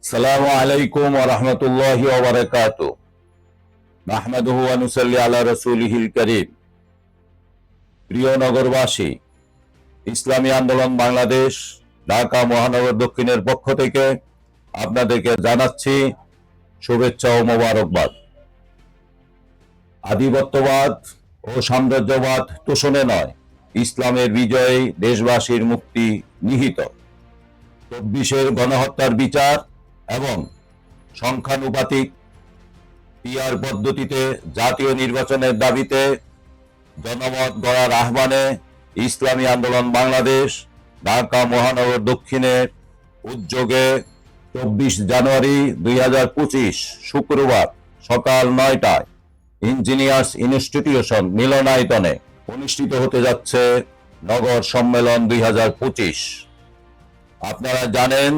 আসসালামু আলাইকুম ওয়া রাহমাতুল্লাহি ওয়া বারাকাতুহু। নাহমাদুহু ওয়া নুসাল্লি আলা রাসূলিহিল কারীম। প্রিয় নগরবাসী, ইসলামী আন্দোলন বাংলাদেশ ঢাকা মহানগর দক্ষিণের পক্ষ থেকে আপনাদেরকে জানাচ্ছি শুভেচ্ছা ও মোবারকবাদ। আধিপত্যবাদ ও সাম্রাজ্যবাদ তোষণে নয়, ইসলামের বিজয়ে দেশবাসীর মুক্তি নিহিত। ২৪-এর গণহত্যার বিচার এবং সংখ্যানুপাতিক পিআর পদ্ধতিতে জাতীয় নির্বাচনের দাবিতে জনমত গড়ার আহ্বানে ইসলামী আন্দোলন বাংলাদেশ ঢাকা মহানগর দক্ষিণের উদ্যোগে ২৪ জানুয়ারি ২০২৫ শুক্রবার সকাল ৯টায় ইঞ্জিনিয়ার্স ইনস্টিটিউশন মিলনায়তনে অনুষ্ঠিত হতে যাচ্ছে নগর সম্মেলন ২০২৫। আপনারা জানেন,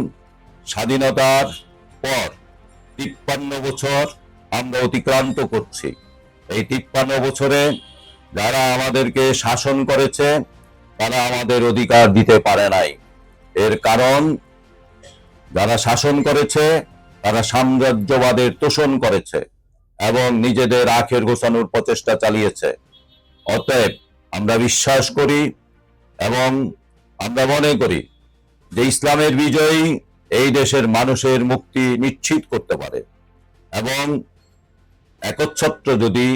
স্বাধীনতার পর ৫৩ বছর আমরা অতিক্রান্ত করছি। এই ৫৩ বছরে যারা আমাদেরকে শাসন করেছে তারা আমাদের অধিকার দিতে পারে নাই। এর কারণ, যারা শাসন করেছে তারা সাম্রাজ্যবাদের তোষণ করেছে এবং নিজেদের আখের গোছানোর প্রচেষ্টা চালিয়েছে। অতএব আমরা বিশ্বাস করি এবং আমরা মনে করি যে ইসলামের বিজয়ী এই দেশের মানুষের মুক্তি নিশ্চিত করতে পারে এবং একচ্ছত্র যদি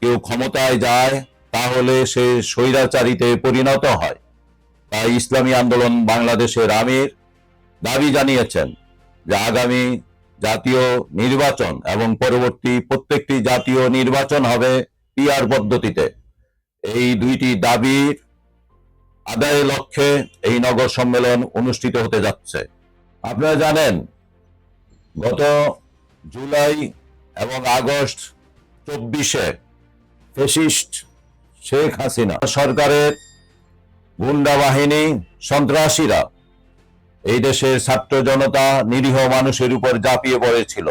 কেউ ক্ষমতায় যায় তাহলে সে স্বৈরাচারীতে পরিণত হয়। তাই ইসলামী আন্দোলন বাংলাদেশের আমির দাবি জানিয়েছেন যে আগামী জাতীয় নির্বাচন এবং পরবর্তী প্রত্যেকটি জাতীয় নির্বাচন হবে পিআর পদ্ধতিতে। এই দুইটি দাবির আদায়ের লক্ষ্যে এই নগর সম্মেলন অনুষ্ঠিত হতে যাচ্ছে। আপনারা জানেন, গত জুলাই এবং আগস্ট ২৪-এ ফ্যাসিস্ট শেখ হাসিনা সরকারের গুন্ডা বাহিনী সন্ত্রাসীরা এই দেশের ছাত্র জনতা নিরীহ মানুষের উপর ঝাঁপিয়ে পড়েছিল।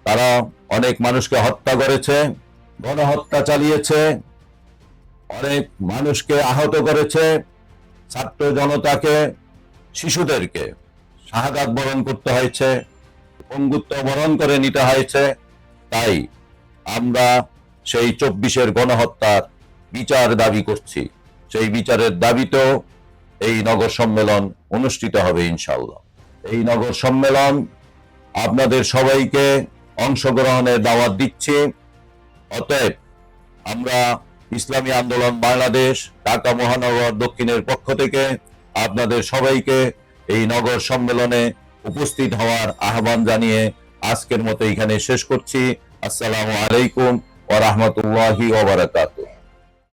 তারা অনেক মানুষকে হত্যা করেছে, গণহত্যা চালিয়েছে, অনেক মানুষকে আহত করেছে, ছাত্র জনতাকে, শিশুদেরকে শাহাদাত বরণ করতে হয়েছে, পঙ্গুত্ব বরণ করে নিতে হয়েছে। তাই আমরা সেই ২৪-এর গণহত্যার বিচার দাবি করছি। সেই বিচারের দাবিতেও এই নগর সম্মেলন অনুষ্ঠিত হবে ইনশাআল্লাহ। এই নগর সম্মেলন আপনাদের সবাইকে অংশগ্রহণের দাওয়াত দিচ্ছি। অতএব আমরা ইসলামী আন্দোলন বাংলাদেশ ঢাকা মহানগর দক্ষিণের পক্ষ থেকে আপনাদের সবাইকে এই নগর সম্মেলনে উপস্থিত হওয়ার আহ্বান জানিয়ে আজকের মতো এখানে শেষ করছি। আসসালামু আলাইকুম ওয়া রাহমাতুল্লাহি ওয়া বারাকাতুহু।